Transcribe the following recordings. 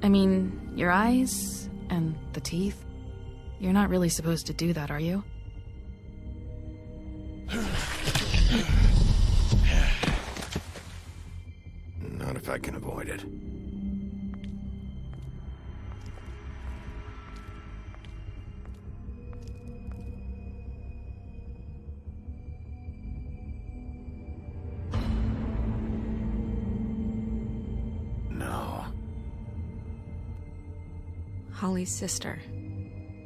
I mean, your eyes and the teeth. You're not really supposed to do that, are you? Not if I can avoid it. No. Holly's sister,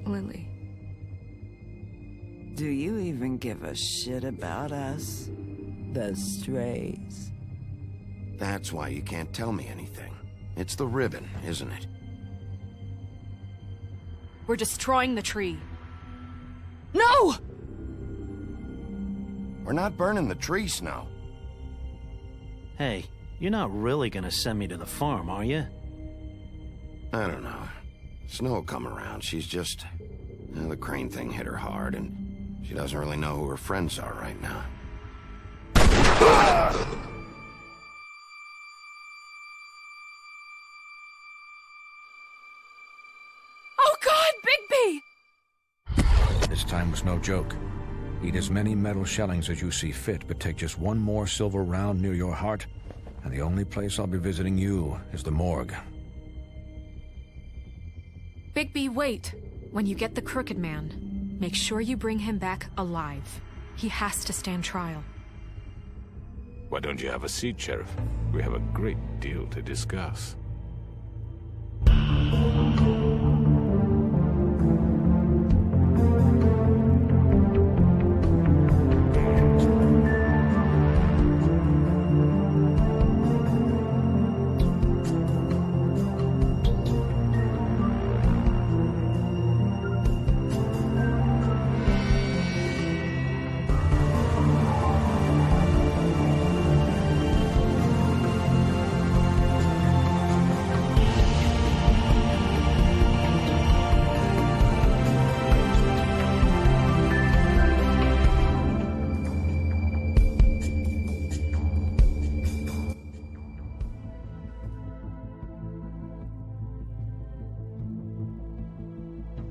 Lily. Do you even give a shit about us? The strays. That's why you can't tell me anything. It's the ribbon, isn't it? We're destroying the tree. No! We're not burning the tree, Snow. Hey, you're not really gonna send me to the farm, are you? I don't know. Snow will come around. She's just... the crane thing hit her hard, and she doesn't really know who her friends are right now. Oh God, Bigby! This time was no joke. Eat as many metal shellings as you see fit, but take just one more silver round near your heart, and the only place I'll be visiting you is the morgue. Bigby, wait. When you get the Crooked Man, make sure you bring him back alive. He has to stand trial. Why don't you have a seat, Sheriff? We have a great deal to discuss.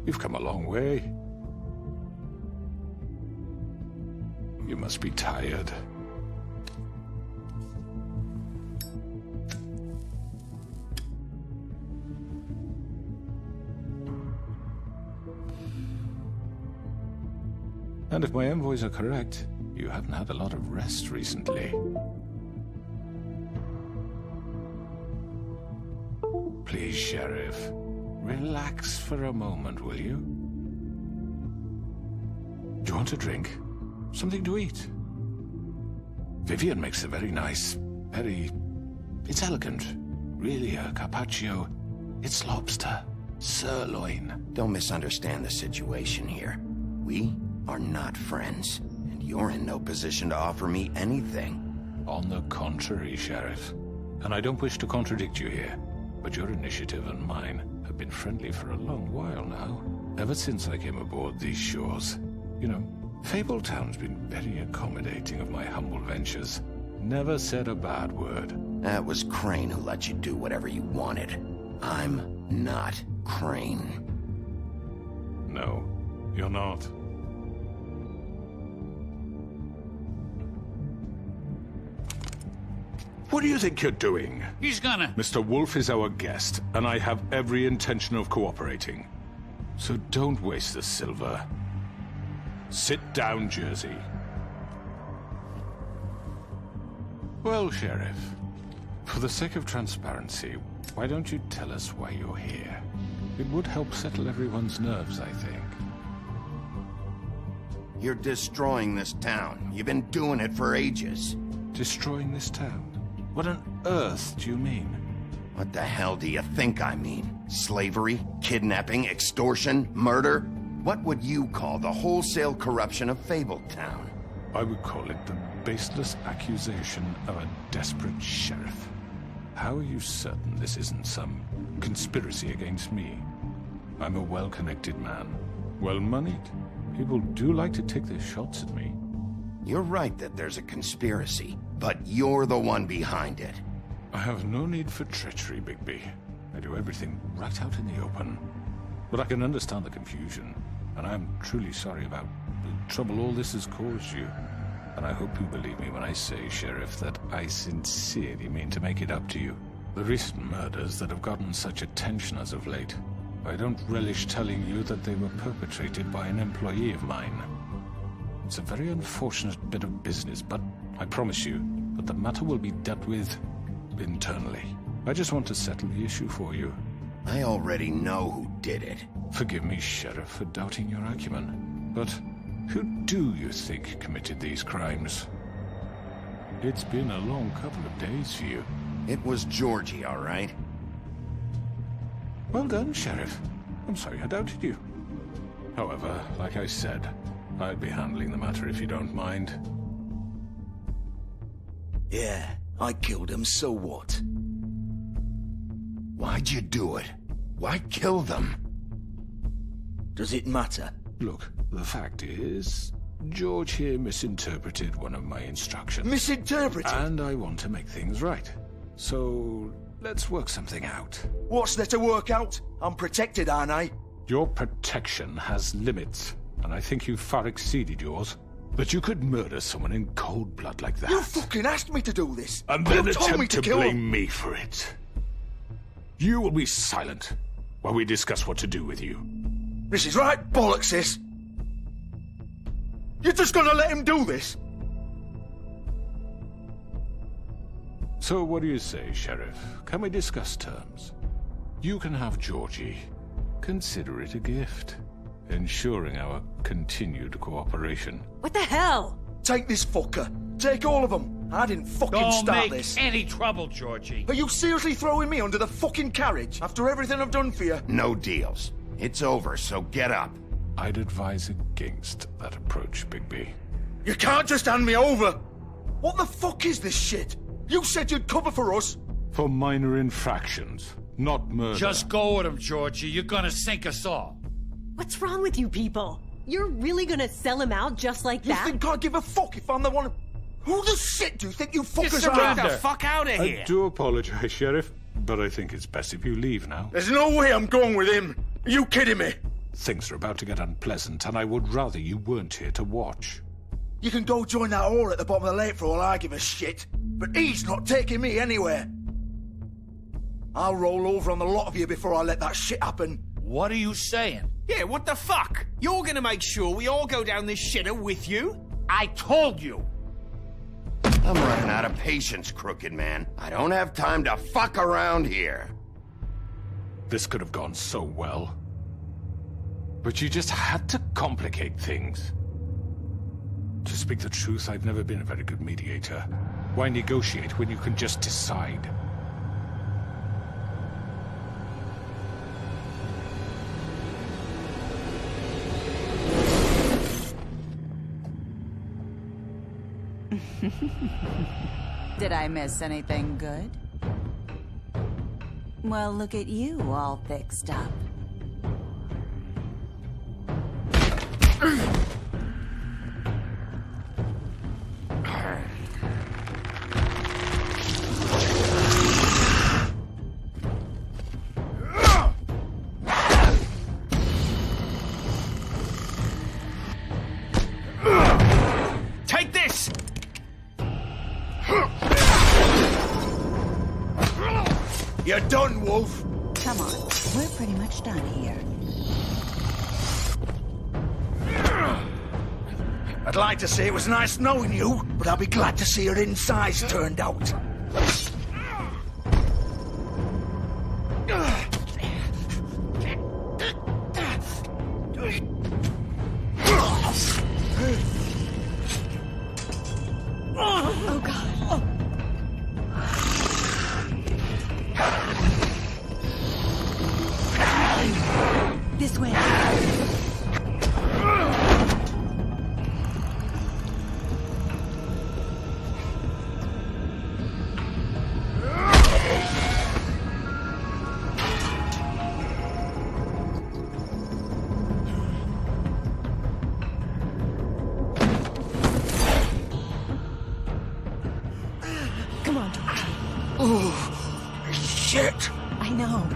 You've come a long way. You must be tired. And if my envoys are correct, you haven't had a lot of rest recently. Please, Sheriff. Relax for a moment, will you? Do you want a drink? Something to eat? Vivian makes a very nice, it's elegant. Really a carpaccio. It's lobster. Sirloin. Don't misunderstand the situation here. We are not friends, and you're in no position to offer me anything. On the contrary, Sheriff. And I don't wish to contradict you here, but your initiative and mine have been friendly for a long while now. Ever since I came aboard these shores. You know, Fabletown's been very accommodating of my humble ventures. Never said a bad word. That was Crane who let you do whatever you wanted. I'm not Crane. No, you're not. What do you think you're doing? He's gonna... Mr. Wolf is our guest, and I have every intention of cooperating. So don't waste the silver. Sit down, Jersey. Well, Sheriff, for the sake of transparency, why don't you tell us why you're here? It would help settle everyone's nerves, I think. You're destroying this town. You've been doing it for ages. Destroying this town? What on earth do you mean? What the hell do you think I mean? Slavery? Kidnapping? Extortion? Murder? What would you call the wholesale corruption of Fabletown? I would call it the baseless accusation of a desperate sheriff. How are you certain this isn't some conspiracy against me? I'm a well-connected man, well-moneyed. People do like to take their shots at me. You're right that there's a conspiracy, but you're the one behind it. I have no need for treachery, Bigby. I do everything right out in the open. But I can understand the confusion, and I'm truly sorry about the trouble all this has caused you. And I hope you believe me when I say, Sheriff, that I sincerely mean to make it up to you. The recent murders that have gotten such attention as of late, I don't relish telling you that they were perpetrated by an employee of mine. It's a very unfortunate bit of business, but I promise you that the matter will be dealt with internally. I just want to settle the issue for you. I already know who did it. Forgive me, Sheriff, for doubting your acumen, but who do you think committed these crimes? It's been a long couple of days for you. It was Georgie, all right? Well done, Sheriff. I'm sorry I doubted you. However, like I said, I'd be handling the matter if you don't mind. Yeah, I killed him, so what? Why'd you do it? Why kill them? Does it matter? Look, the fact is, George here misinterpreted one of my instructions. Misinterpreted? And I want to make things right. So, let's work something out. What's there to work out? I'm protected, aren't I? Your protection has limits, and I think you've far exceeded yours. But you could murder someone in cold blood like that. You fucking asked me to do this! And then you told me attempt to to kill blame him. me for it. You will be silent while we discuss what to do with you. This is right bollocks, this! You're just gonna let him do this? So what do you say, Sheriff? Can we discuss terms? You can have Georgie. Consider it a gift, ensuring our continued cooperation. What the hell? Take this fucker. Take all of them. I didn't fucking Don't start make this. any trouble, Georgie. Are you seriously throwing me under the fucking carriage after everything I've done for you? No deals. It's over, so get up. I'd advise against that approach, Bigby. You can't just hand me over! What the fuck is this shit? You said you'd cover for us! For minor infractions, not murder. Just go with him, Georgie. You're gonna sink us all. What's wrong with you people? You're really gonna sell him out just like You that? think I give a fuck if I'm the one... Who the shit do you think you fuckers surrender. are? The fuck out of I here. do apologize, Sheriff, but I think it's best if you leave now. There's no way I'm going with him. Are you kidding me? Things are about to get unpleasant, and I would rather you weren't here to watch. You can go join that whore at the bottom of the lake for all I give a shit. But he's not taking me anywhere. I'll roll over on the lot of you before I let that shit happen. What are you saying? Yeah, what the fuck? You're gonna make sure we all go down this shitter with you? I told you. I'm running out of patience, crooked man. I don't have time to fuck around here. This could have gone so well. But you just had to complicate things. To speak the truth, I've never been a very good mediator. Why negotiate when you can just decide? Did I miss anything good? Well, look at you, all fixed up. Take this! You're done, Wolf. Come on, we're pretty much done here. I'd like to say it was nice knowing you, but I'll be glad to see your insides turned out. Oh, God. This way. Come on. Oh, shit. I I know.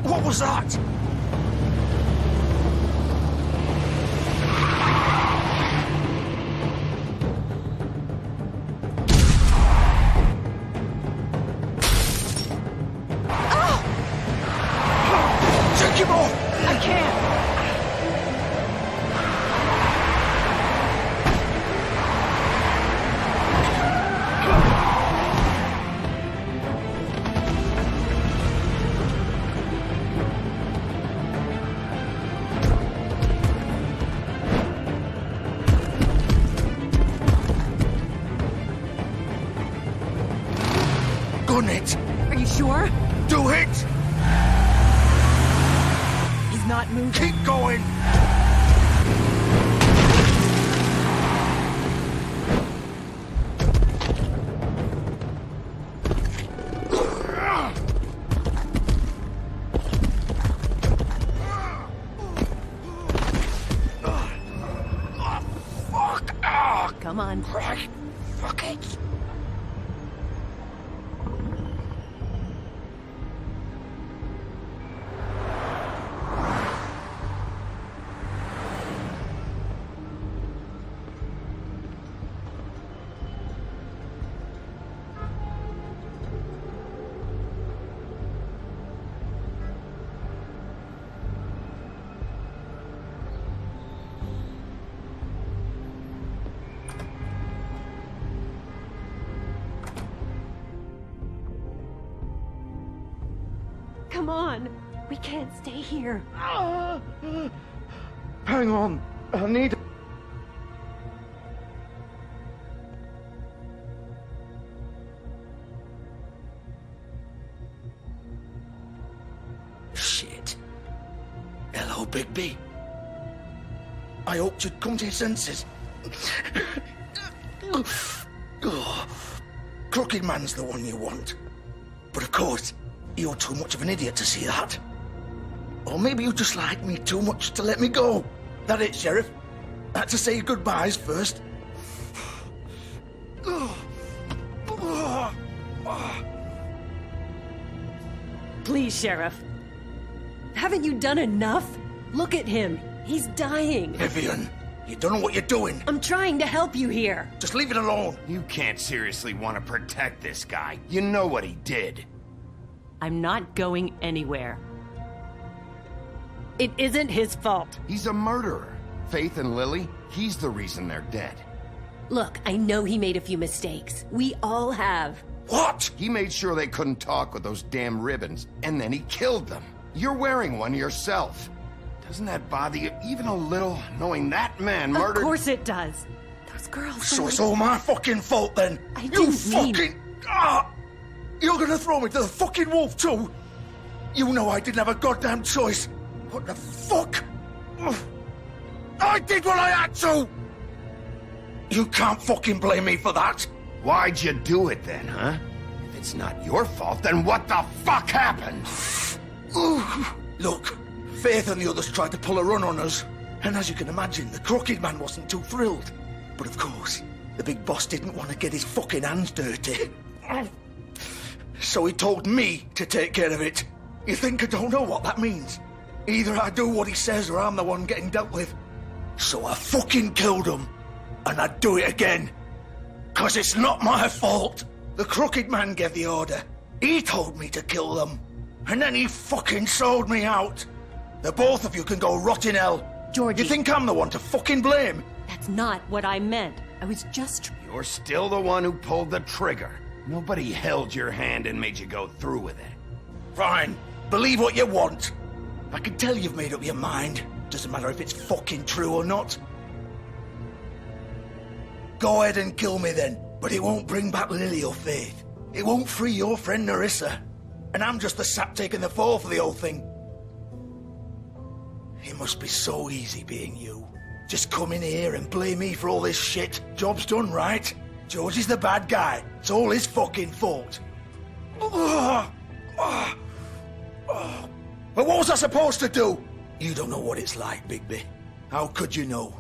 What was that? Take him off! I can't! Gun it! Are you sure? Do it! He's not moving. Keep going! Come on. Right. Fuck it. Come on. We can't stay here. Hang on. I need... Shit. Hello, Bigby. I hoped you'd come to your senses. Crooked Man's the one you want. But of course, you're too much of an idiot to see that. Or maybe you just like me too much to let me go. That it, Sheriff? Had to say your goodbyes first. Please, Sheriff. Haven't you done enough? Look at him. He's dying. Vivian, you don't know what you're doing. I'm trying to help you here. Just leave it alone. You can't seriously want to protect this guy. You know what he did. I'm not going anywhere. It isn't his fault. He's a murderer. Faith and Lily, he's the reason they're dead. Look, I know he made a few mistakes. We all have. What? He made sure they couldn't talk with those damn ribbons, and then he killed them. You're wearing one yourself. Doesn't that bother you even a little, knowing that man murdered... Of course it does. Those girls... So it's all my fucking fault then? I You didn't mean... fucking... You're gonna throw me to the fucking wolf too? You know I didn't have a goddamn choice. What the fuck? I did what I had to! You can't fucking blame me for that. Why'd you do it then, huh? If it's not your fault, then what the fuck happened? Look, Faith and the others tried to pull a run on us. And as you can imagine, the Crooked Man wasn't too thrilled. But of course, the big boss didn't want to get his fucking hands dirty. So he told me to take care of it. You think I don't know what that means? Either I do what he says or I'm the one getting dealt with. So I fucking killed him. And I'd do it again. 'Cause it's not my fault. The Crooked Man gave the order. He told me to kill them. And then he fucking sold me out. The both of you can go rot in hell. Georgie. You think I'm the one to fucking blame? That's not what I meant. I was just... You're still the one who pulled the trigger. Nobody held your hand and made you go through with it. Fine. Believe what you want. I can tell you've made up your mind. Doesn't matter if it's fucking true or not. Go ahead and kill me then. But it won't bring back Lily or Faith. It won't free your friend Nerissa. And I'm just the sap taking the fall for the whole thing. It must be so easy being you. Just come in here and blame me for all this shit. Job's done, right? George is the bad guy. It's all his fucking fault. But what was I supposed to do? You don't know what it's like, Bigby. How could you know?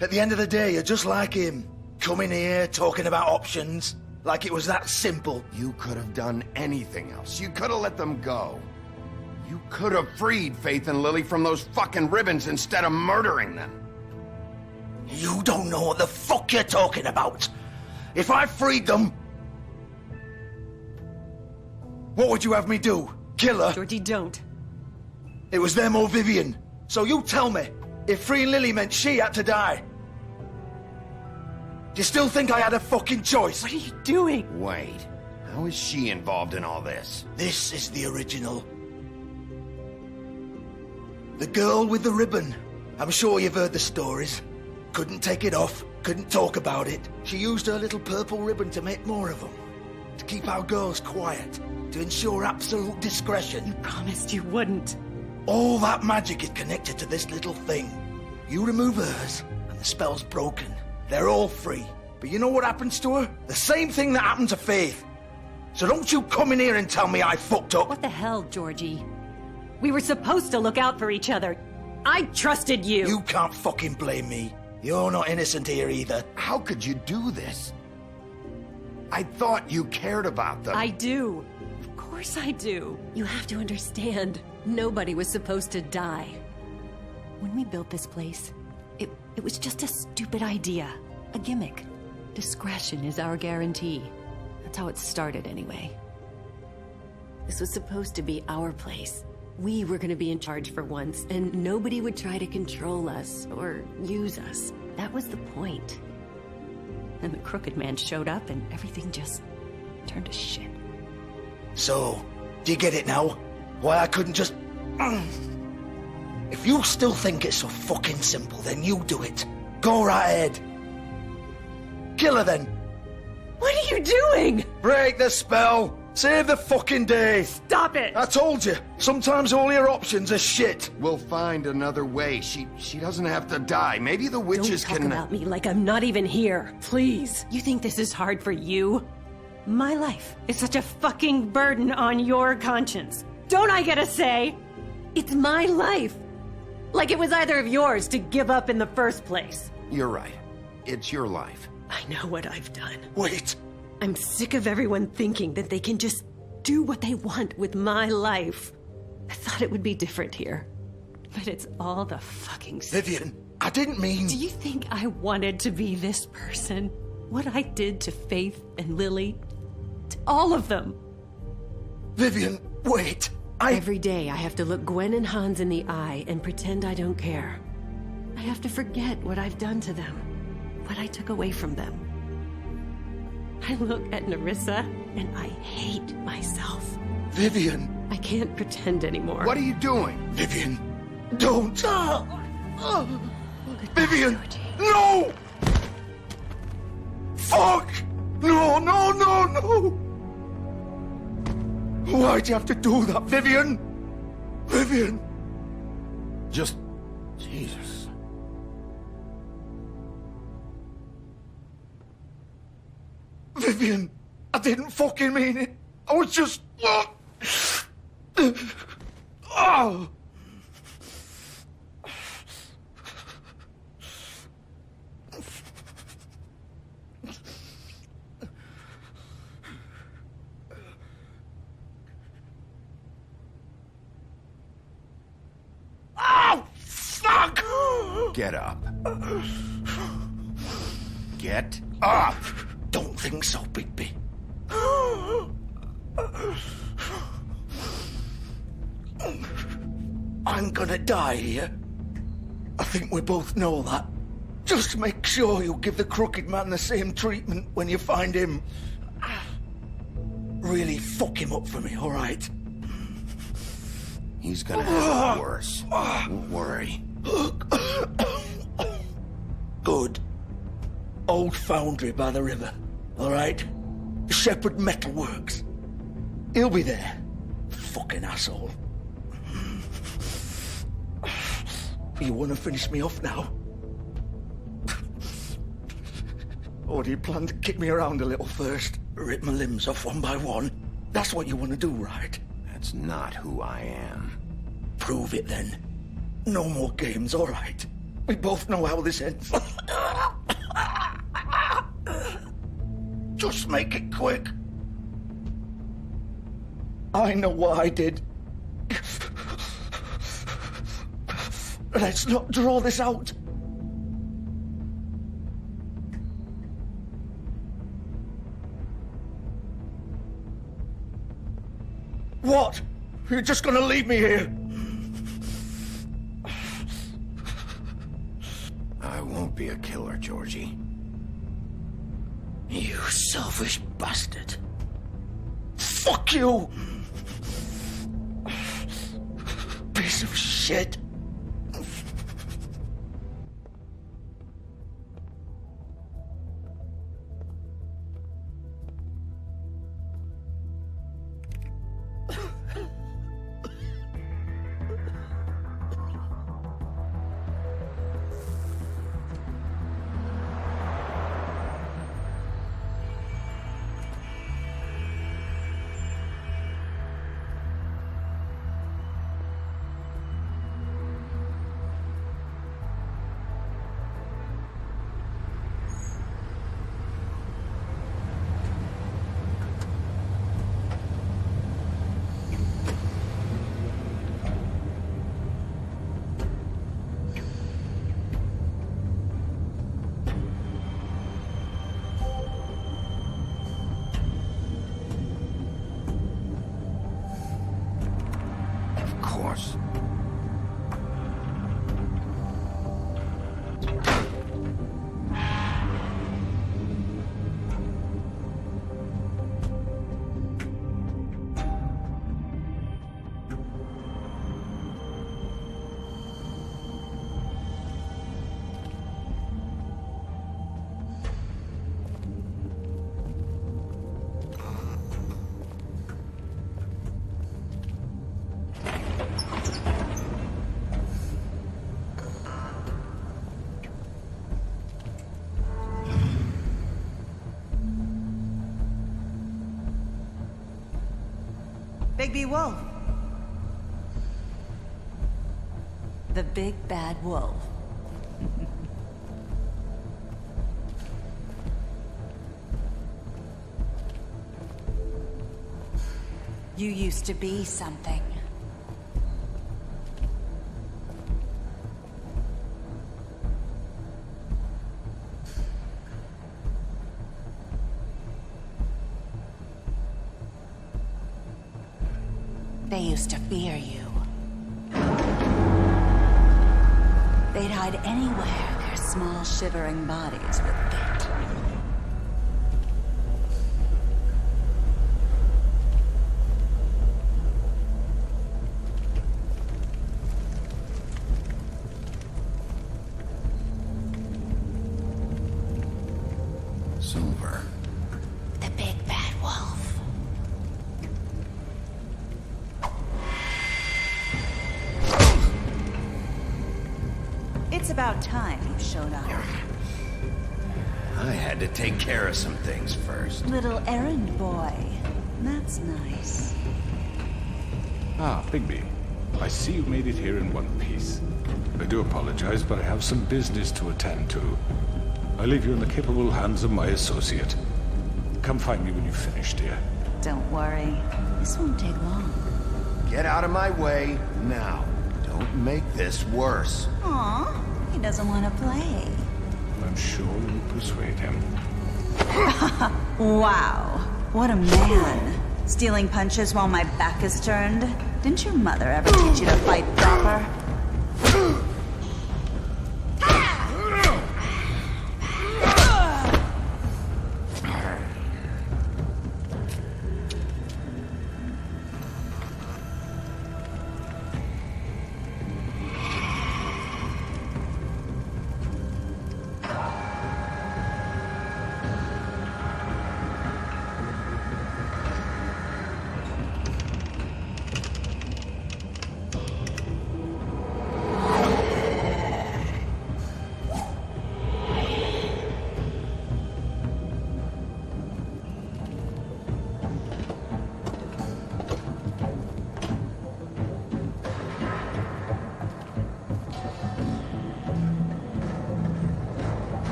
At the end of the day, you're just like him. Coming here, talking about options. Like it was that simple. You could have done anything else. You could have let them go. You could have freed Faith and Lily from those fucking ribbons instead of murdering them. You don't know what the fuck you're talking about. If I freed them... What would you have me do? Kill her? Georgie, don't. It was them or Vivian. So you tell me, if freeing Lily meant she had to die, do you still think I had a fucking choice? What are you doing? Wait, how is she involved in all this? This is the original. The girl with the ribbon. I'm sure you've heard the stories. Couldn't take it off, couldn't talk about it. She used her little purple ribbon to make more of them. To keep our girls quiet. To ensure absolute discretion. You promised you wouldn't. All that magic is connected to this little thing. You remove hers, and the spell's broken. They're all free. But you know what happens to her? The same thing that happened to Faith. So don't you come in here and tell me I fucked up. What the hell, Georgie? We were supposed to look out for each other. I trusted you. You can't fucking blame me. You're not innocent here either. How could you do this? I thought you cared about them. I do. Of course I do. You have to understand. Nobody was supposed to die. When we built this place, it was just a stupid idea. A gimmick. Discretion is our guarantee. That's how it started anyway. This was supposed to be our place. We were going to be in charge for once, and nobody would try to control us or use us. That was the point. And the Crooked Man showed up, and everything just turned to shit. So, do you get it now? Why I couldn't just... If you still think it's so fucking simple, then you do it. Go right ahead. Kill her then. What are you doing? Break the spell. Save the fucking day. Stop it. I told you. Sometimes all your options are shit. We'll find another way. She doesn't have to die. Maybe the witches Don't talk about me like I'm not even here. Please. You think this is hard for you? My life is such a fucking burden on your conscience. Don't I get a say? It's my life. Like it was either of yours to give up in the first place. You're right. It's your life. I know what I've done. Wait. I'm sick of everyone thinking that they can just do what they want with my life. I thought it would be different here. But it's all the fucking same. Vivian, I didn't mean... Do you think I wanted to be this person? What I did to Faith and Lily? To all of them? Vivian, wait. Every day I have to look Gwen and Hans in the eye and pretend I don't care. I have to forget what I've done to them. What I took away from them. I look at Nerissa and I hate myself. Vivian. I can't pretend anymore. What are you doing? Vivian, don't. Vivian, Georgie. no! Fuck! No, no, no, no! Why'd you have to do that, Vivian? Vivian! Just... Jesus. Vivian, I didn't fucking mean it. I was just... Oh! Oh, fuck! Get up. Get up! Don't think so, Bigby. I'm gonna die here. I think we both know that. Just make sure you give the crooked man the same treatment when you find him. Really fuck him up for me, all right? He's gonna have it worse. Don't worry. Good. Old foundry by the river, all right? Shepherd Metal Works. He'll be there. Fucking asshole. You want to finish me off now? Or do you plan to kick me around a little first? Rip my limbs off one by one? That's what you want to do, right? That's not who I am. Prove it then. No more games, all right? We both know how this ends. Just make it quick. I know what I did. Let's not draw this out. What? You're just gonna leave me here? I won't be a killer, Georgie. You selfish bastard. Fuck you! Piece of shit. Bigby Wolf. The big bad wolf. You used to be something. They used to fear you. They'd hide anywhere their small, shivering bodies would fit. Silver. The big bad wolf. It's about time you showed up. I had to take care of some things first. Little errand boy. That's nice. Ah, Bigby. I see you made it here in one piece. I do apologize, but I have some business to attend to. I leave you in the capable hands of my associate. Come find me when you've finished, dear. Don't worry. This won't take long. Get out of my way now. Don't make this worse. Aw, he doesn't want to play. I'm sure you'll persuade him. Wow, what a man. Stealing punches while my back is turned? Didn't your mother ever teach you to fight proper?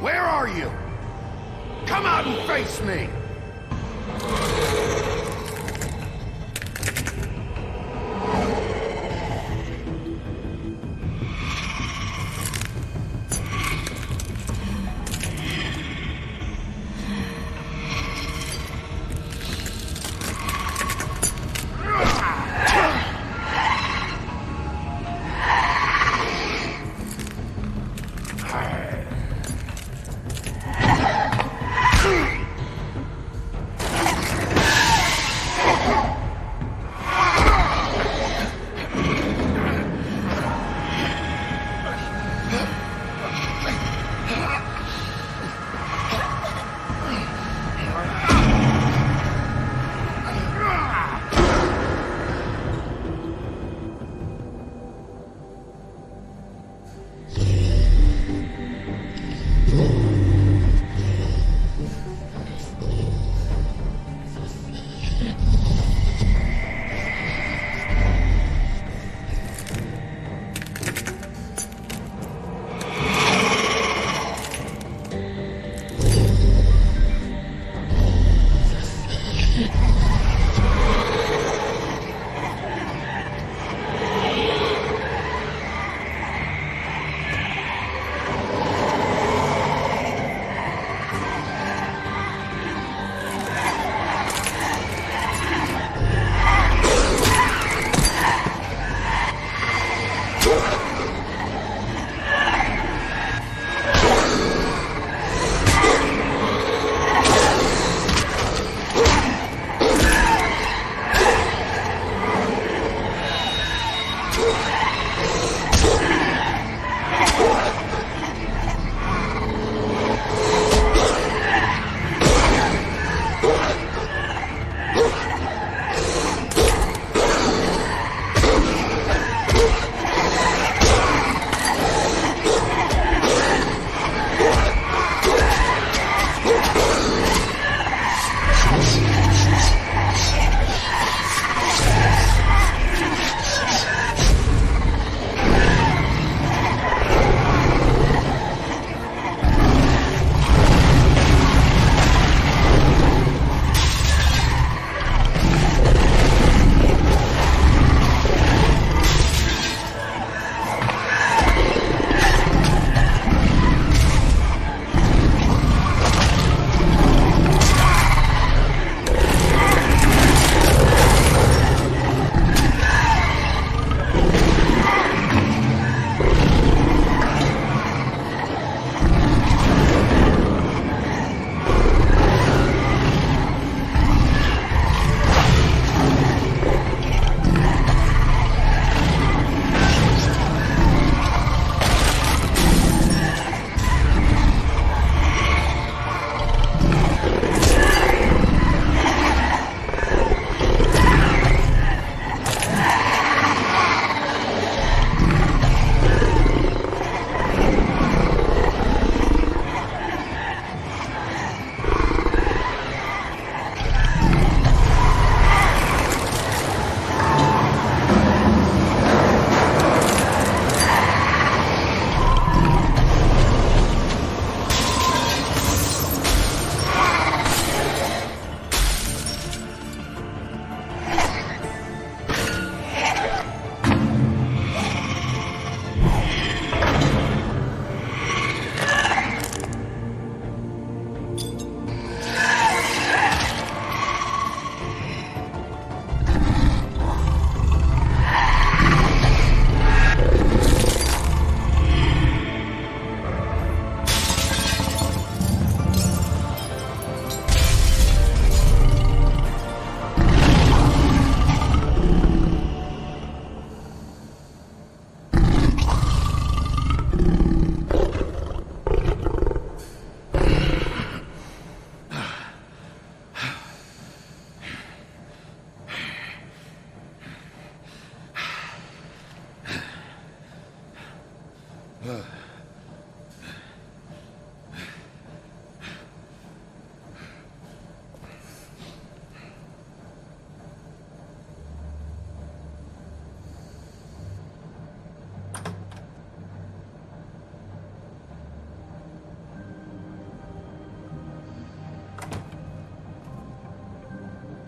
Where are you? Come out and face me!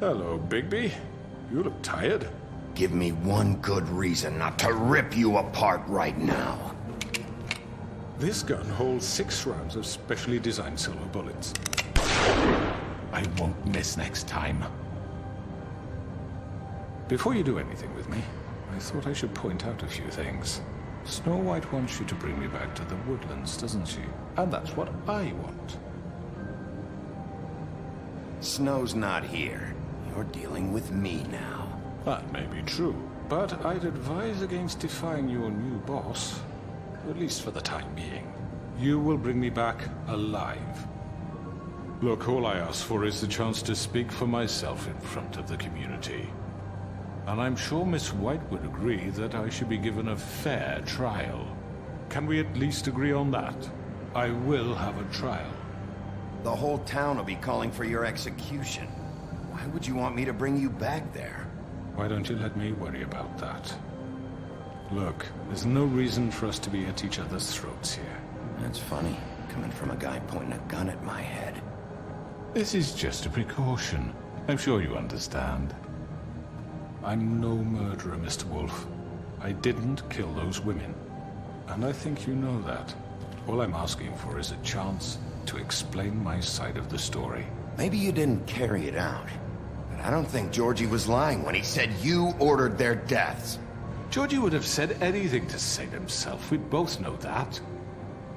Hello, Bigby. You look tired. Give me one good reason not to rip you apart right now. This gun holds 6 rounds of specially designed silver bullets. I won't miss next time. Before you do anything with me, I thought I should point out a few things. Snow White wants you to bring me back to the woodlands, doesn't she? And that's what I want. Snow's not here. You're dealing with me now. That may be true, but I'd advise against defying your new boss, at least for the time being. You will bring me back alive. Look, all I ask for is the chance to speak for myself in front of the community. And I'm sure Miss White would agree that I should be given a fair trial. Can we at least agree on that? I will have a trial. The whole town will be calling for your execution. Why would you want me to bring you back there? Why don't you let me worry about that? Look, there's no reason for us to be at each other's throats here. That's funny, coming from a guy pointing a gun at my head. This is just a precaution. I'm sure you understand. I'm no murderer, Mr. Wolf. I didn't kill those women. And I think you know that. All I'm asking for is a chance to explain my side of the story. Maybe you didn't carry it out. But I don't think Georgie was lying when he said you ordered their deaths. Georgie would have said anything to save himself. We both know that.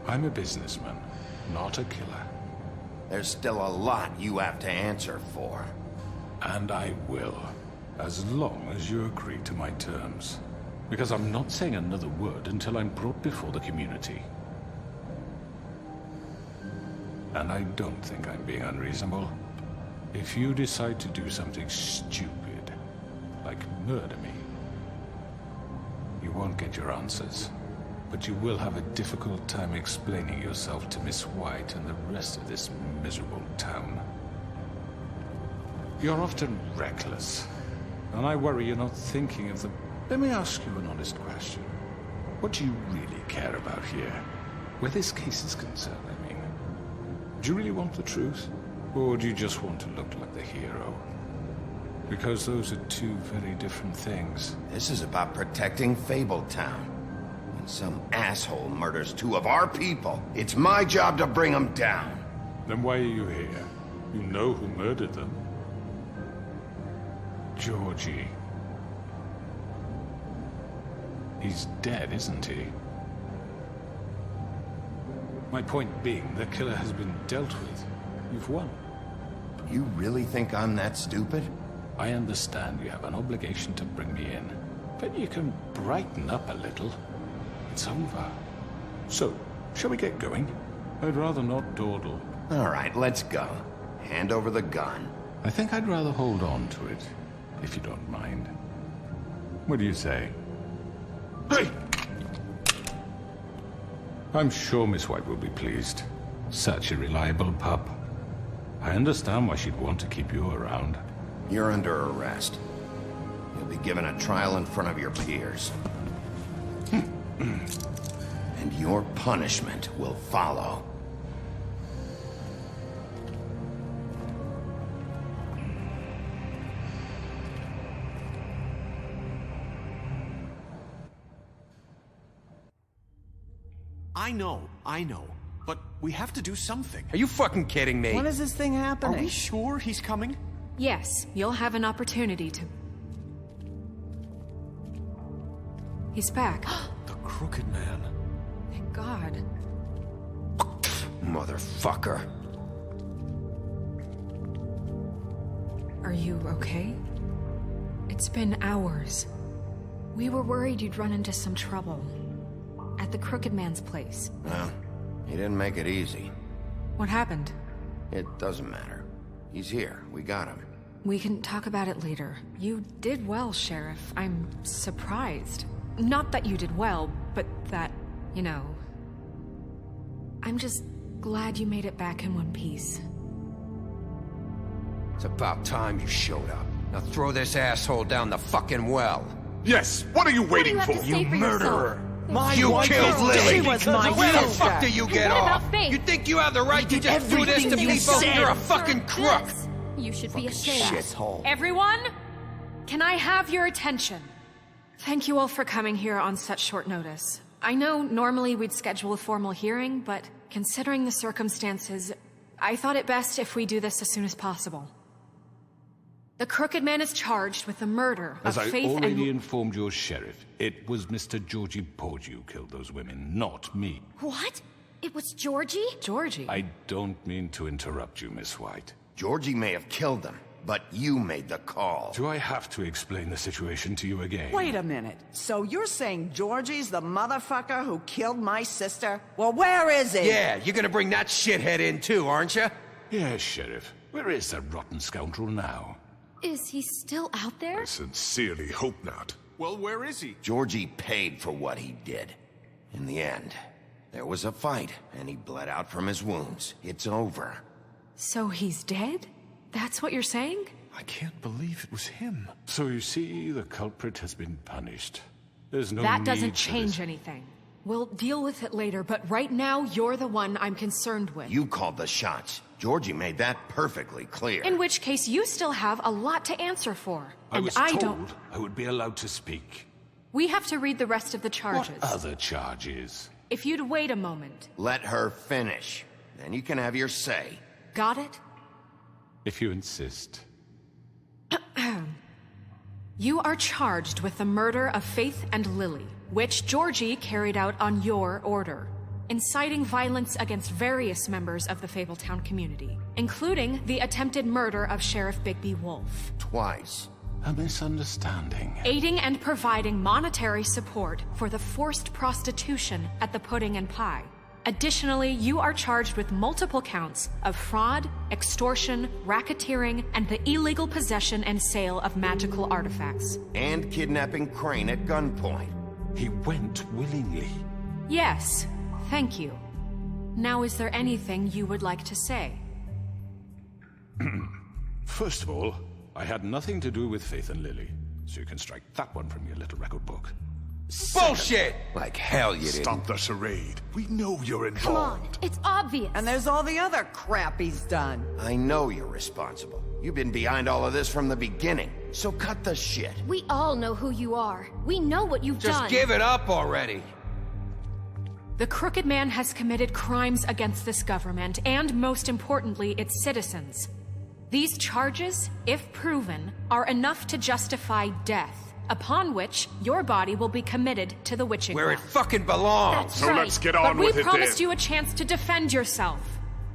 I'm a businessman, not a killer. There's still a lot you have to answer for. And I will. As long as you agree to my terms. Because I'm not saying another word until I'm brought before the community. And I don't think I'm being unreasonable. If you decide to do something stupid, like murder me, you won't get your answers. But you will have a difficult time explaining yourself to Miss White and the rest of this miserable town. You're often reckless. And I worry you're not thinking of the... Let me ask you an honest question. What do you really care about here? Where this case is concerned, I mean. Do you really want the truth? Or do you just want to look like the hero? Because those are two very different things. This is about protecting Fabletown. When some asshole murders 2 of our people, it's my job to bring them down. Then why are you here? You know who murdered them. Georgie. He's dead, isn't he? My point being, the killer has been dealt with. You've won. You really think I'm that stupid? I understand you have an obligation to bring me in, but you can brighten up a little. It's over. So, shall we get going? I'd rather not dawdle. All right, let's go. Hand over the gun. I think I'd rather hold on to it, if you don't mind. What do you say? Hey! I'm sure Miss White will be pleased. Such a reliable pup. I understand why she'd want to keep you around. You're under arrest. You'll be given a trial in front of your peers. And your punishment will follow. I know. But we have to do something. Are you fucking kidding me? When is this thing happening? Are we sure he's coming? Yes, you'll have an opportunity to... He's back. The Crooked Man. Thank God. Motherfucker. Are you okay? It's been hours. We were worried you'd run into some trouble. At the Crooked Man's place. Well, he didn't make it easy. What happened? It doesn't matter. He's here. We got him. We can talk about it later. You did well, Sheriff. I'm surprised. Not that you did well, but that, you know... I'm just glad you made it back in one piece. It's about time you showed up. Now throw this asshole down the fucking well. Yes! What are you waiting for? You murderer! You killed Lily! She was my Where the sister. fuck do you get off? You think you have the right to just do this to people? You're a fucking crook! You should be Fucking ashamed. shithole. Everyone, can I have your attention? Thank you all for coming here on such short notice. I know normally we'd schedule a formal hearing, but considering the circumstances, I thought it best if we do this as soon as possible. The Crooked Man is charged with the murder As of I Faith already and... informed your sheriff, it was Mr. Georgie Porgy who killed those women, not me. What? It was Georgie? Georgie? I don't mean to interrupt you, Miss White. Georgie may have killed them, but you made the call. Do I have to explain the situation to you again? Wait a minute. So you're saying Georgie's the motherfucker who killed my sister? Well, where is he? Yeah, you're gonna bring that shithead in too, aren't you? Yes, Sheriff. Where is that rotten scoundrel now? Is he still out there? I sincerely hope not. Well, where is he? Georgie paid for what he did. In the end, there was a fight, and he bled out from his wounds. It's over. So he's dead? That's what you're saying? I can't believe it was him. So you see, the culprit has been punished. There's no That need doesn't for change this. anything. We'll deal with it later, but right now, you're the one I'm concerned with. You called the shots. Georgie made that perfectly clear. In which case, you still have a lot to answer for. I was I told don't... I would be allowed to speak. We have to read the rest of the charges. What other charges? If you'd wait a moment. Let her finish. Then you can have your say. Got it? If you insist. You are charged with the murder of Faith and Lily, which Georgie carried out on your order, inciting violence against various members of the Fabletown community, including the attempted murder of Sheriff Bigby Wolf. Twice. A misunderstanding. Aiding and providing monetary support for the forced prostitution at the Pudding and Pie. Additionally, you are charged with multiple counts of fraud, extortion, racketeering, and the illegal possession and sale of magical artifacts. And kidnapping Crane at gunpoint. He went willingly. Yes, thank you. Now, is there anything you would like to say? First of all, I had nothing to do with Faith and Lily, so you can strike that one from your little record book. Bullshit! Like hell you didn't. Stop the charade. We know you're involved. Come on, it's obvious. And there's all the other crap he's done. I know you're responsible. You've been behind all of this from the beginning. So cut the shit. We all know who you are. We know what you've done. Just give it up already. The Crooked Man has committed crimes against this government, and most importantly, its citizens. These charges, if proven, are enough to justify death, upon which your body will be committed to the witching Where it ground. fucking belongs. That's So right. let's get on But we with it promised then. you a chance to defend yourself,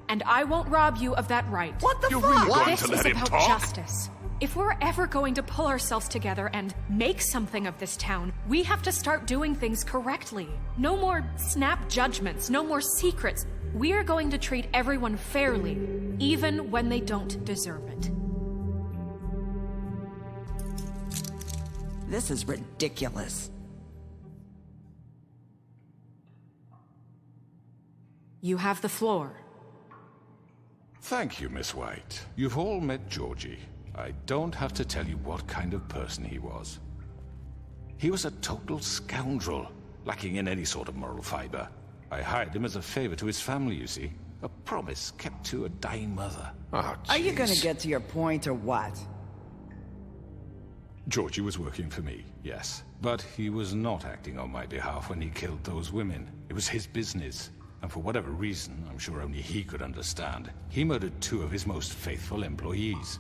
and I won't rob you of that right. What the You're fuck? really going This to is let him about talk? justice. If we're ever going to pull ourselves together and make something of this town, we have to start doing things correctly. No more snap judgments, no more secrets. We are going to treat everyone fairly, even when they don't deserve it. This is ridiculous. You have the floor. Thank you, Miss White. You've all met Georgie. I don't have to tell you what kind of person he was. He was a total scoundrel, lacking in any sort of moral fiber. I hired him as a favor to his family, you see. A promise kept to a dying mother. Oh, Are you gonna jeez. get to your point or what? Georgie was working for me, yes. But he was not acting on my behalf when he killed those women. It was his business. And for whatever reason, I'm sure only he could understand, he murdered 2 of his most faithful employees.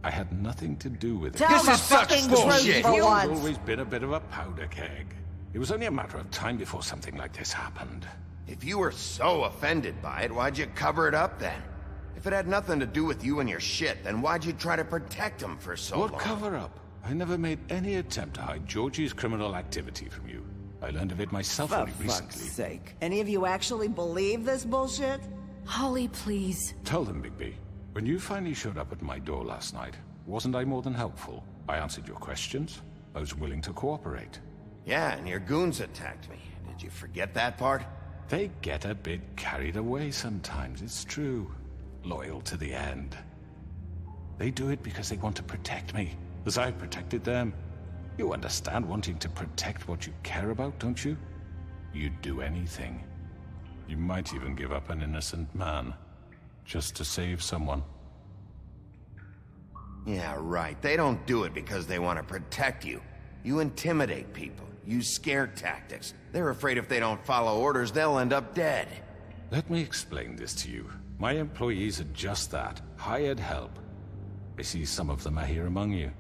I had nothing to do with it. Tell the fucking truth for I've once. always been a bit of a powder keg. It was only a matter of time before something like this happened. If you were so offended by it, why'd you cover it up then? If it had nothing to do with you and your shit, then why'd you try to protect him for so long? What cover-up? I never made any attempt to hide Georgie's criminal activity from you. I learned of it myself For only fuck's recently. sake. Any of you actually believe this bullshit? Holly, please. Tell them, Bigby. When you finally showed up at my door last night, wasn't I more than helpful? I answered your questions. I was willing to cooperate. Yeah, and your goons attacked me. Did you forget that part? They get a bit carried away sometimes, it's true. Loyal to the end. They do it because they want to protect me, as I've protected them. You understand wanting to protect what you care about, don't you? You'd do anything. You might even give up an innocent man, just to save someone. Yeah, right. They don't do it because they want to protect you. You intimidate people, use scare tactics. They're afraid if they don't follow orders, they'll end up dead. Let me explain this to you. My employees are just that, hired help. I see some of them are here among you.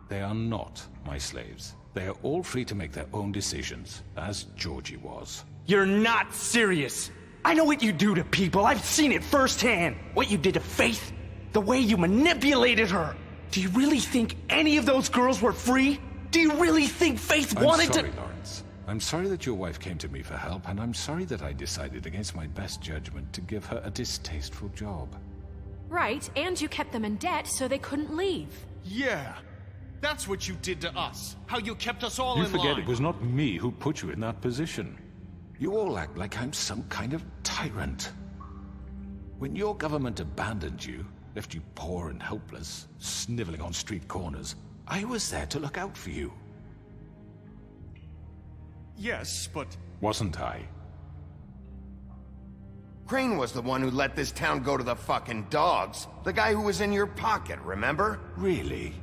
They are not my slaves. They are all free to make their own decisions, as Georgie was. You're not serious. I know what you do to people. I've seen it firsthand. What you did to Faith. The way you manipulated her. Do you really think any of those girls were free? Do you really think Faith wanted to— I'm sorry, Lawrence. I'm sorry that your wife came to me for help, and I'm sorry that I decided against my best judgment to give her a distasteful job. Right, and you kept them in debt so they couldn't leave. Yeah. That's what you did to us. How you kept us all You in forget line. it was not me who put you in that position. You all act like I'm some kind of tyrant. When your government abandoned you, left you poor and helpless, sniveling on street corners, I was there to look out for you. Yes, but... Wasn't I? Crane was the one who let this town go to the fucking dogs. The guy who was in your pocket, remember? Really?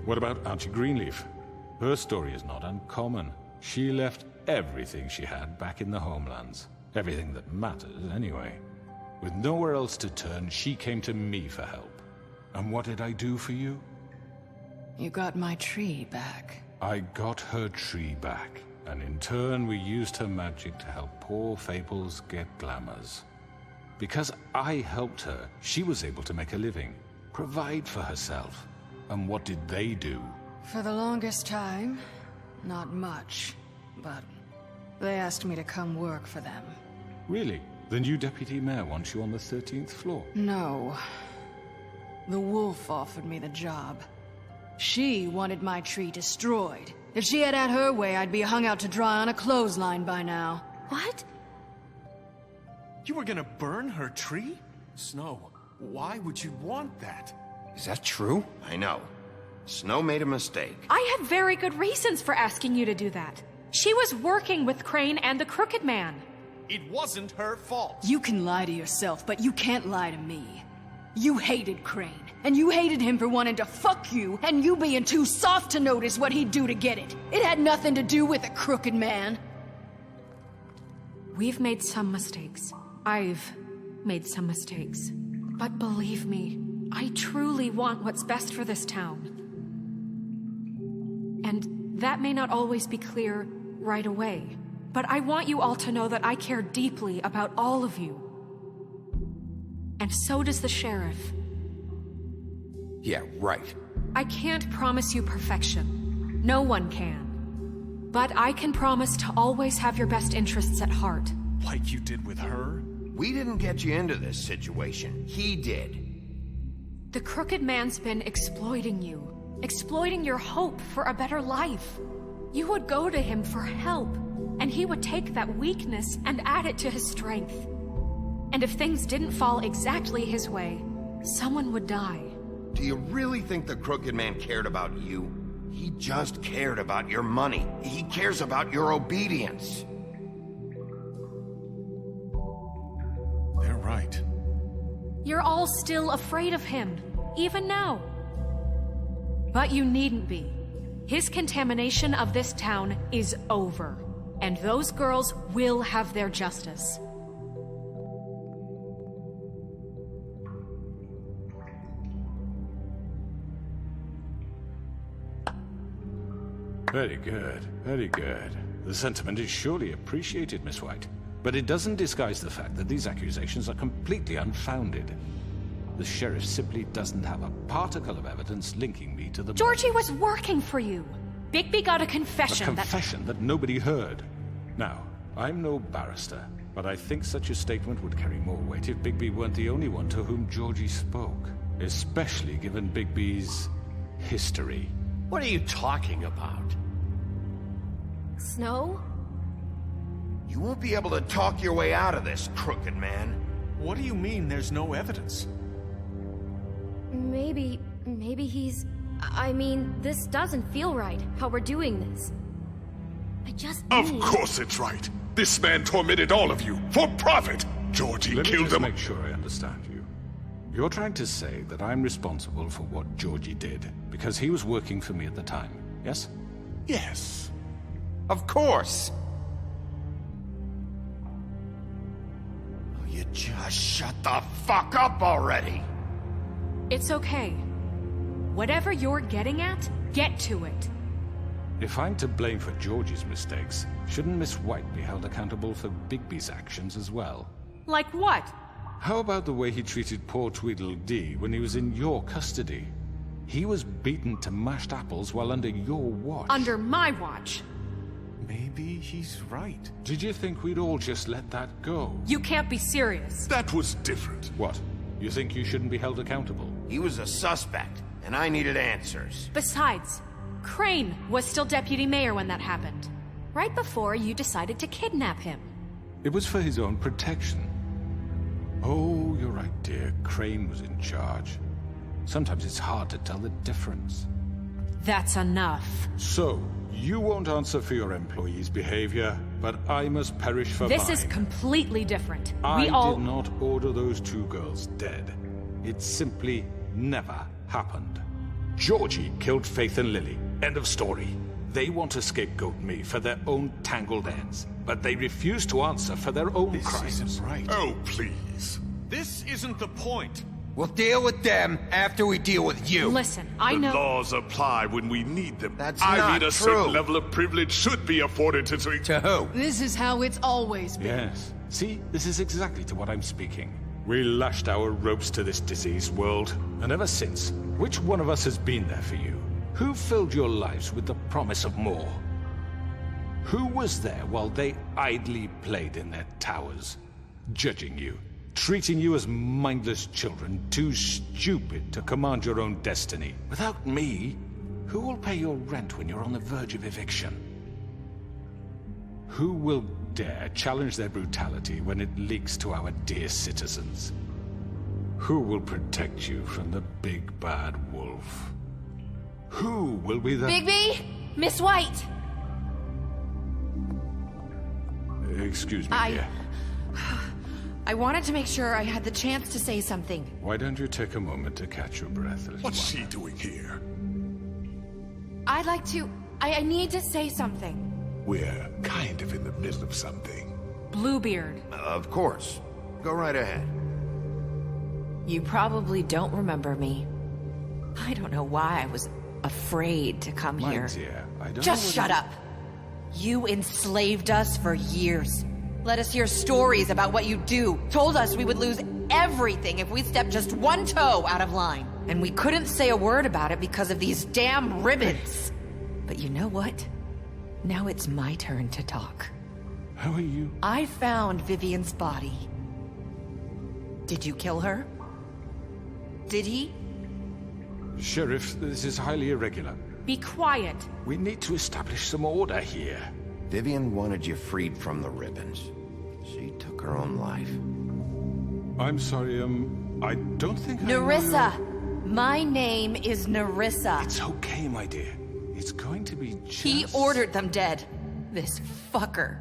What about Archie Greenleaf? Her story is not uncommon. She left everything she had back in the homelands. Everything that matters, anyway. With nowhere else to turn, she came to me for help. And what did I do for you? You got my tree back. I got her tree back, and in turn we used her magic to help poor Fables get glamours. Because I helped her, she was able to make a living, provide for herself. And what did they do? For the longest time, not much. But they asked me to come work for them. Really? The new deputy mayor wants you on the 13th floor? No. The wolf offered me the job. She wanted my tree destroyed. If she had her way, I'd be hung out to dry on a clothesline by now. What? You were gonna burn her tree? Snow, why would you want that? Is that true? I know. Snow made a mistake. I have very good reasons for asking you to do that. She was working with Crane and the Crooked Man. It wasn't her fault. You can lie to yourself, but you can't lie to me. You hated Crane, and you hated him for wanting to fuck you, and you being too soft to notice what he'd do to get it. It had nothing to do with the Crooked Man. We've made some mistakes. I've made some mistakes. But believe me, I truly want what's best for this town. And that may not always be clear right away, but I want you all to know that I care deeply about all of you. And so does the sheriff. Yeah, right. I can't promise you perfection. No one can. But I can promise to always have your best interests at heart. Like you did with her? We didn't get you into this situation. He did. The Crooked Man's been exploiting you. Exploiting your hope for a better life. You would go to him for help, and he would take that weakness and add it to his strength. And if things didn't fall exactly his way, someone would die. Do you really think the Crooked Man cared about you? He just cared about your money. He cares about your obedience. They're right. You're all still afraid of him, even now. But you needn't be. His contamination of this town is over, and those girls will have their justice. Very good, very good. The sentiment is surely appreciated, Miss White. But it doesn't disguise the fact that these accusations are completely unfounded. The sheriff simply doesn't have a particle of evidence linking me to the... Georgie was working for you. Bigby got a confession A confession that nobody heard. Now, I'm no barrister, but I think such a statement would carry more weight if Bigby weren't the only one to whom Georgie spoke. Especially given Bigby's history. What are you talking about? Snow? You won't be able to talk your way out of this, Crooked Man. What do you mean there's no evidence? Maybe he's... I mean, this doesn't feel right, how we're doing this. I just Of need... course it's right. This man tormented all of you, for profit. Georgie Let me killed just them. make sure I understand you. You're trying to say that I'm responsible for what Georgie did, because he was working for me at the time, yes? Yes. Of course! You just shut the fuck up already! It's okay. Whatever you're getting at, get to it. If I'm to blame for Georgie's mistakes, shouldn't Miss White be held accountable for Bigby's actions as well? Like what? How about the way he treated poor Tweedledee when he was in your custody? He was beaten to mashed apples while under your watch. Under my watch. Maybe he's right. Did you think we'd all just let that go? You can't be serious. That was different. What? You think you shouldn't be held accountable? He was a suspect, and I needed answers. Besides, Crane was still deputy mayor when that happened. Right before you decided to kidnap him. It was for his own protection. Oh, you're right, dear. Crane was in charge. Sometimes it's hard to tell the difference. That's enough. So, you won't answer for your employees' behavior, but I must perish for This mine. is completely different. I We all... did not order those two girls dead. It simply never happened. Georgie killed Faith and Lily. End of story. They want to scapegoat me for their own tangled ends, but they refuse to answer for their own crimes. This isn't right. Oh, please. This isn't the point. We'll deal with them after we deal with you. Listen, I The know... laws apply when we need them. That's I not mean, a true. certain level of privilege should be afforded to... To who? This is how it's always been. Yes. See, this is exactly to what I'm speaking. We lashed our ropes to this diseased world, and ever since, which one of us has been there for you? Who filled your lives with the promise of more? Who was there while they idly played in their towers, judging you, treating you as mindless children, too stupid to command your own destiny? Without me, who will pay your rent when you're on the verge of eviction? Who will dare challenge their brutality when it leaks to our dear citizens? Who will protect you from the big bad wolf? Who will be the... Bigby! Miss White! Excuse me, dear. I wanted to make sure I had the chance to say something. Why don't you take a moment to catch your breath, little What's one? she doing here? I'd like to... I need to say something. We're kind of in the middle of something. Bluebeard. Of course. Go right ahead. You probably don't remember me. I don't know why I was afraid to come My here. dear, I don't Just know shut up. You enslaved us for years. Let us hear stories about what you do. Told us we would lose everything if we stepped just one toe out of line. And we couldn't say a word about it because of these damn ribbons. But you know what? Now it's my turn to talk. How are you? I found Vivian's body. Did you kill her? Did he? Sheriff, this is highly irregular. Be quiet. We need to establish some order here. Vivian wanted you freed from the ribbons. She took her own life. I'm sorry, I don't think Nerissa! My name is Nerissa. It's okay, my dear. It's going to be just... He ordered them dead. This fucker.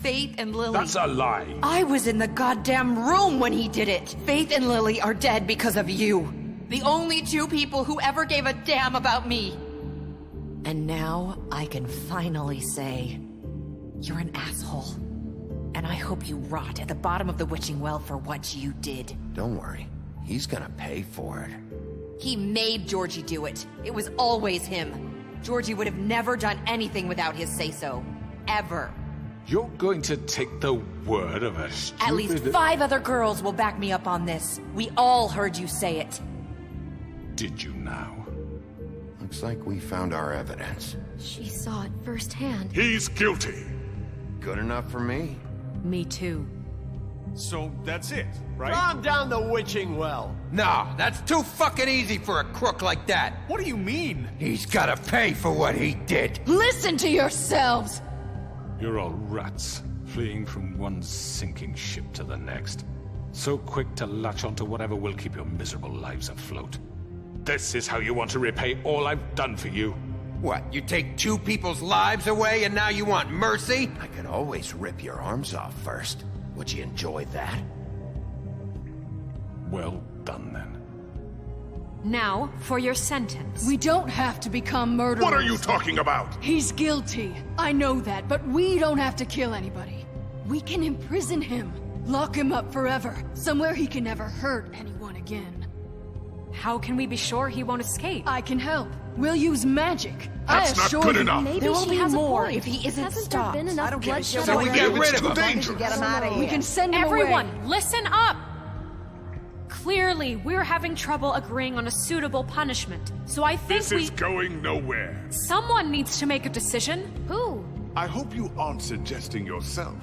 Faith and Lily. That's a lie. I was in the goddamn room when he did it. Faith and Lily are dead because of you. The only two people who ever gave a damn about me. And now I can finally say, you're an asshole. And I hope you rot at the bottom of the witching well for what you did. Don't worry. He's gonna pay for it. He made Georgie do it. It was always him. Georgie would have never done anything without his say-so. Ever. You're going to take the word of a stupid... At least 5 other girls will back me up on this. We all heard you say it. Did you now? Looks like we found our evidence. She saw it firsthand. He's guilty. Good enough for me. Me too. So that's it, right? Calm down the witching well. No, that's too fucking easy for a crook like that. What do you mean? He's gotta pay for what he did. Listen to yourselves! You're all rats, fleeing from one sinking ship to the next. So quick to latch onto whatever will keep your miserable lives afloat. This is how you want to repay all I've done for you? What, you take 2 people's lives away and now you want mercy? I could always rip your arms off first. Would you enjoy that? Well done, then. Now, for your sentence. We don't have to become murderers. What are you talking about? He's guilty. I know that, but we don't have to kill anybody. We can imprison him. Lock him up forever. Somewhere he can never hurt anyone again. How can we be sure he won't escape? I can help. We'll use magic. That's I not assure good you. enough. Maybe There will she be has more a point. if he isn't Hasn't stopped. there been enough I don't give a bloodshed shit So we already? get rid of him. Dangerous. Get him out of here. We can send him Everyone, away. listen up! Clearly, we're having trouble agreeing on a suitable punishment. So I think This is going nowhere. someone needs to make a decision. Who? I hope you aren't suggesting yourself.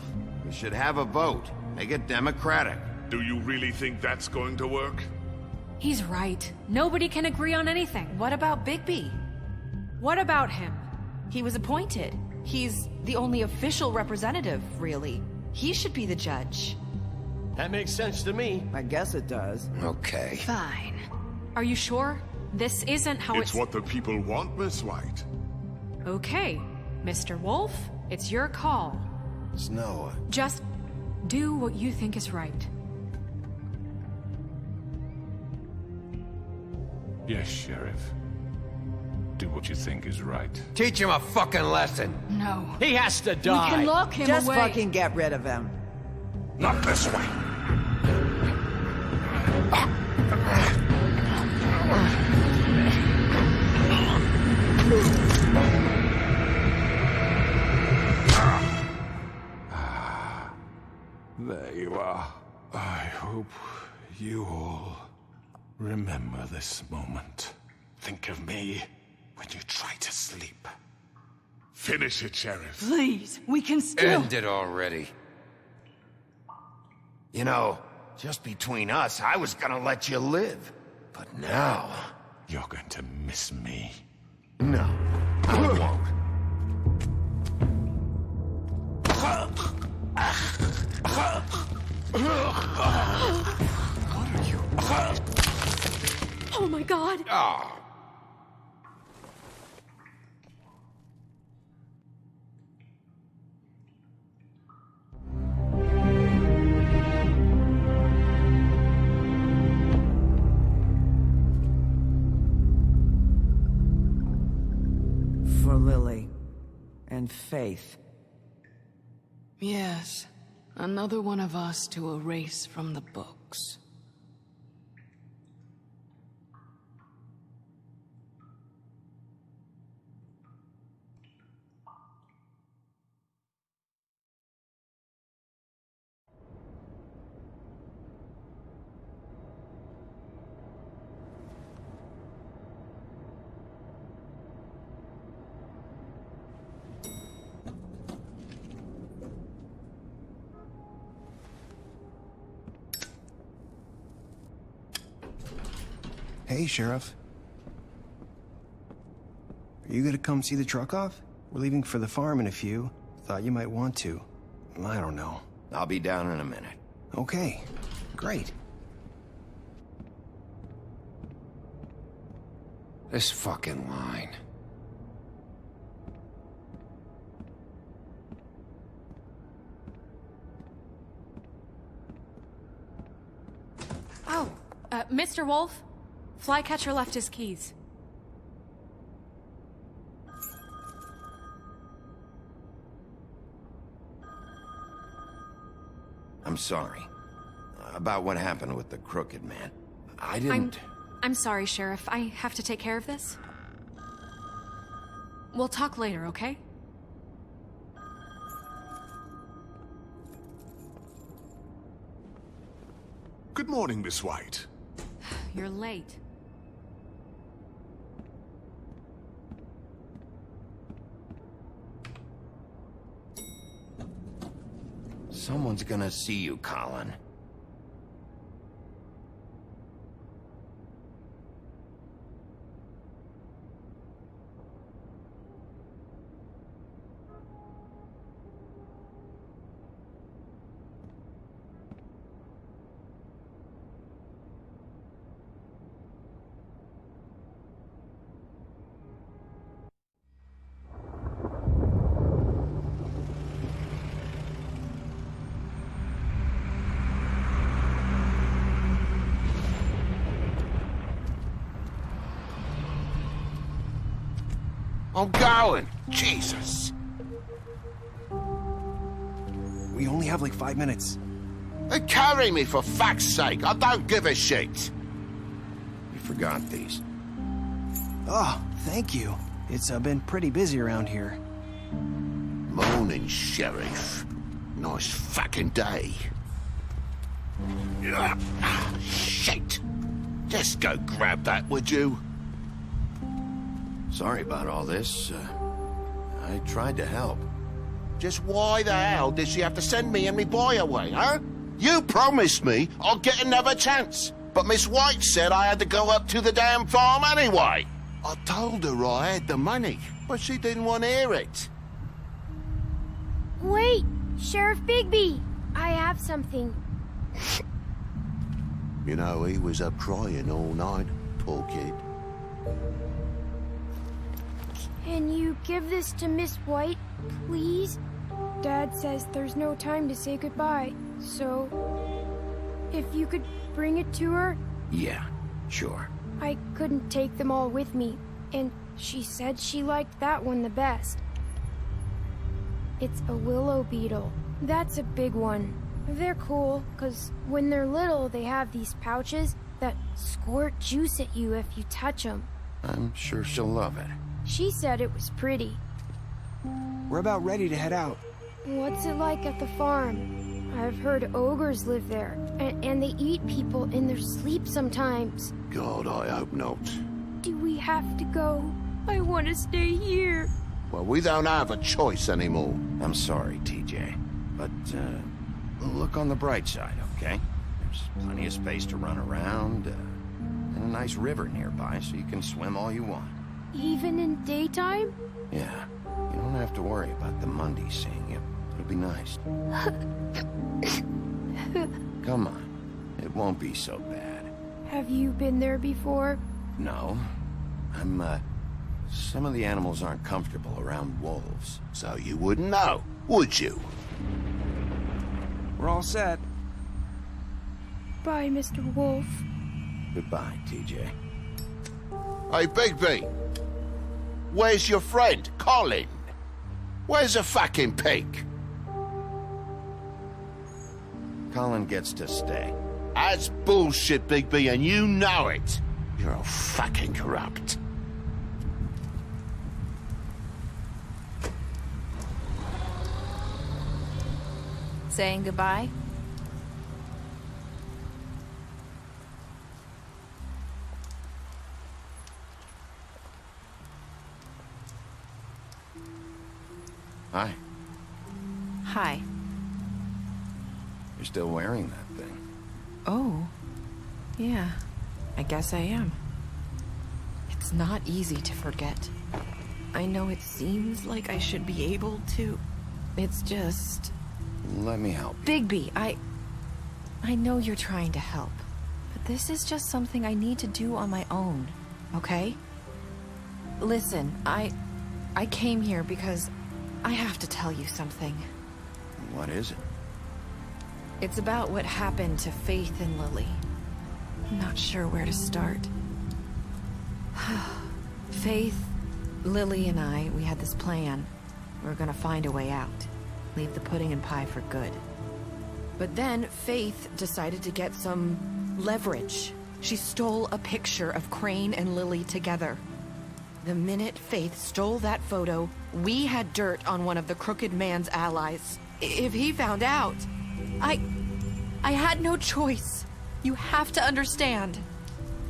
We should have a vote. Make it democratic. Do you really think that's going to work? He's right. Nobody can agree on anything. What about Bigby? What about him? He was appointed. He's the only official representative, really. He should be the judge. That makes sense to me. I guess it does. Okay. Fine. Are you sure? This isn't how It's what the people want, Miss White. Okay, Mr. Wolf, it's your call. Snow. Just do what you think is right. Yes, Sheriff. Do what you think is right. Teach him a fucking lesson. No. He has to We die. can lock him Just away. fucking get rid of him. Not this way. There you are. I hope you all remember this moment. Think of me when you try to sleep. Finish it, Sheriff. Please, we can still... End it already. You know, just between us, I was gonna let you live. But now... You're going to miss me. No, I won't. Oh my god! Ah. For Lily. And Faith. Yes. Another one of us to erase from the books. Hey, Sheriff. Are you gonna come see the truck off? We're leaving for the farm in a few. Thought you might want to. I don't know. I'll be down in a minute. Okay, great. This fucking line. Oh, Mr. Wolf, Flycatcher left his keys. I'm sorry. About what happened with the crooked man. I didn't... I'm sorry, Sheriff. I have to take care of this. We'll talk later, okay? Good morning, Miss White. You're late. Someone's gonna see you, Colin. I'm going. Jesus. We only have like 5 minutes. Carry me, for fuck's sake. I don't give a shit. You forgot these. Oh, thank you. It's been pretty busy around here. Morning, Sheriff. Nice fucking day. Shit. Just go grab that, would you? Sorry about all this. I tried to help. Just why the hell did she have to send me and me boy away, huh? You promised me I'd get another chance. But Miss White said I had to go up to the damn farm anyway. I told her I had the money, but she didn't want to hear it. Wait, Sheriff Bigby! I have something. You know, he was up crying all night, poor kid. Can you give this to Miss White, please? Dad says there's no time to say goodbye, so... if you could bring it to her? Yeah, sure. I couldn't take them all with me, and she said she liked that one the best. It's a willow beetle. That's a big one. They're cool, 'cause when they're little, they have these pouches that squirt juice at you if you touch them. I'm sure she'll love it. She said it was pretty. We're about ready to head out. What's it like at the farm? I've heard ogres live there, and they eat people in their sleep sometimes. God, I hope not. Do we have to go? I want to stay here. Well, we don't have a choice anymore. I'm sorry, TJ. But, look on the bright side, okay? There's plenty of space to run around, and a nice river nearby, so you can swim all you want. Even in daytime? Yeah. You don't have to worry about the Mundies seeing you. It'll be nice. Come on. It won't be so bad. Have you been there before? No. Some of the animals aren't comfortable around wolves. So you wouldn't know, would you? We're all set. Bye, Mr. Wolf. Goodbye, TJ. Hey, Bigby. Where's your friend, Colin? Where's the fucking pig? Colin gets to stay. That's bullshit, Bigby, and you know it. You're all fucking corrupt. Saying goodbye? Hi. Hi. You're still wearing that thing. Oh. Yeah. I guess I am. It's not easy to forget. I know it seems like I should be able to. It's just... Let me help you. Bigby, I know you're trying to help. But this is just something I need to do on my own. Okay? Listen, I came here because I have to tell you something. What is it? It's about what happened to Faith and Lily. I'm not sure where to start. Faith, Lily, and I, we had this plan. We were gonna find a way out. Leave the pudding and pie for good. But then Faith decided to get some leverage. She stole a picture of Crane and Lily together. The minute Faith stole that photo, we had dirt on one of the Crooked Man's allies. If he found out, I had no choice. You have to understand.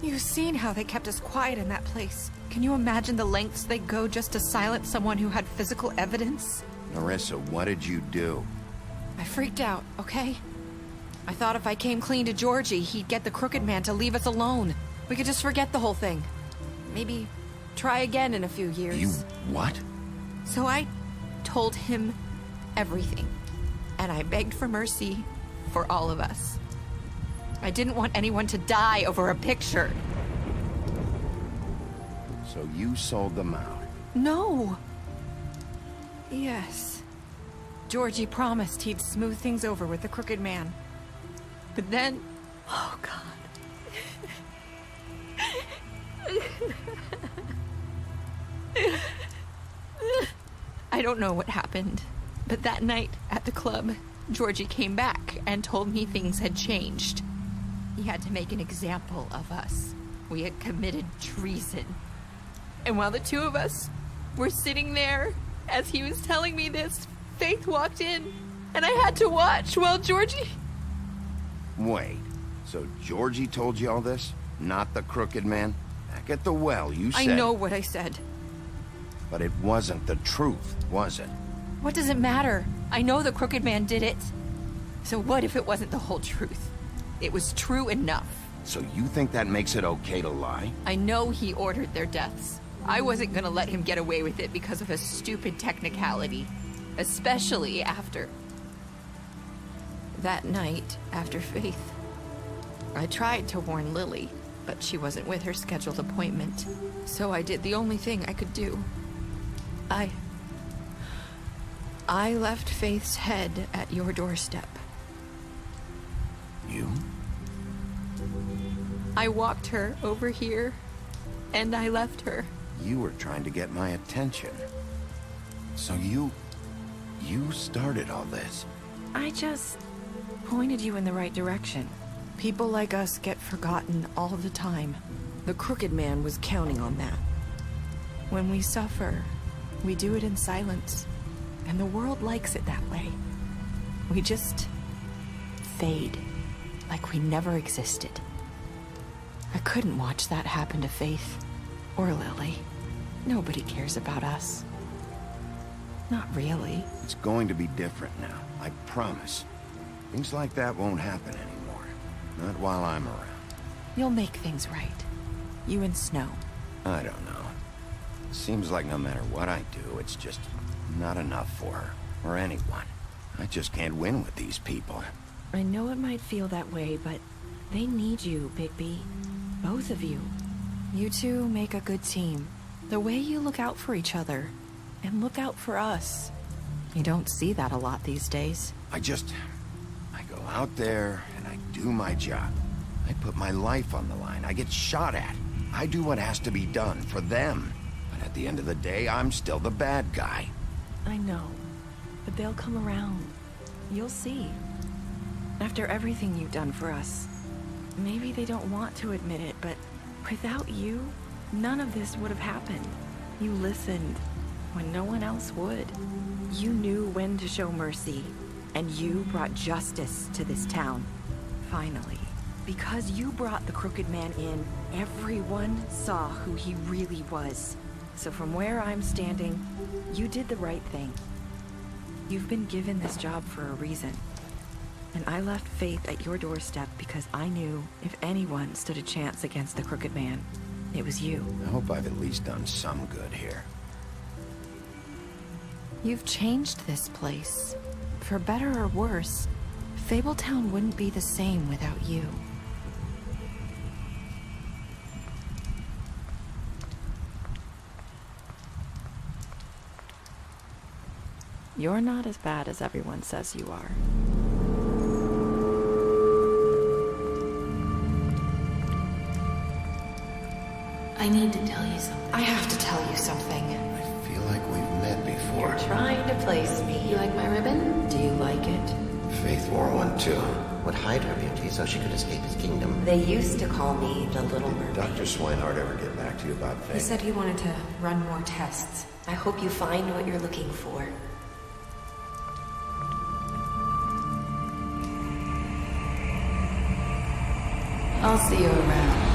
You've seen how they kept us quiet in that place. Can you imagine the lengths they go just to silence someone who had physical evidence? Narissa, what did you do? I freaked out, okay? I thought if I came clean to Georgie, he'd get the Crooked Man to leave us alone. We could just forget the whole thing. Maybe try again in a few years. You what? So I told him everything. And I begged for mercy for all of us. I didn't want anyone to die over a picture. So you sold them out? No. Yes. Georgie promised he'd smooth things over with the Crooked Man. But then... Oh, God. don't know what happened, but that night at the club, Georgie came back and told me things had changed. He had to make an example of us. We had committed treason. And while the two of us were sitting there, as he was telling me this, Faith walked in, and I had to watch while Georgie... Wait, so Georgie told you all this? Not the crooked man? Back at the well, you said... I know what I said. But it wasn't the truth, was it? What does it matter? I know the crooked man did it. So what if it wasn't the whole truth? It was true enough. So you think that makes it okay to lie? I know he ordered their deaths. I wasn't gonna let him get away with it because of a stupid technicality. Especially after... that night, after Faith. I tried to warn Lily, but she wasn't with her scheduled appointment. So I did the only thing I could do. I left Faith's head at your doorstep. You? I walked her over here, and I left her. You were trying to get my attention. So you started all this. I just pointed you in the right direction. People like us get forgotten all the time. The crooked man was counting on that. When we suffer, we do it in silence. And the world likes it that way. We just fade, like we never existed. I couldn't watch that happen to Faith or Lily. Nobody cares about us. Not really. It's going to be different now, I promise. Things like that won't happen anymore. Not while I'm around. You'll make things right. You and Snow. I don't know. Seems like no matter what I do, it's just not enough for her, or anyone. I just can't win with these people. I know it might feel that way, but they need you, Bigby. Both of you. You two make a good team. The way you look out for each other, and look out for us. You don't see that a lot these days. I go out there, and I do my job. I put my life on the line. I get shot at. I do what has to be done for them. But at the end of the day, I'm still the bad guy. I know, but they'll come around. You'll see. After everything you've done for us. Maybe they don't want to admit it, but without you, none of this would have happened. You listened when no one else would. You knew when to show mercy, and you brought justice to this town. Finally. Because you brought the crooked man in, everyone saw who he really was. So from where I'm standing, you did the right thing. You've been given this job for a reason. And I left Faith at your doorstep because I knew if anyone stood a chance against the crooked man, it was you. I hope I've at least done some good here. You've changed this place. For better or worse, Fabletown wouldn't be the same without you. You're not as bad as everyone says you are. I need to tell you something. I have to tell you something. I feel like we've met before. You're trying to place me. You like my ribbon? Do you like it? Faith wore one too. Would hide her beauty so she could escape his kingdom. They used to call me the Little Mermaid. Dr. Swinehart ever get back to you about Faith? He said he wanted to run more tests. I hope you find what you're looking for. I'll see you around.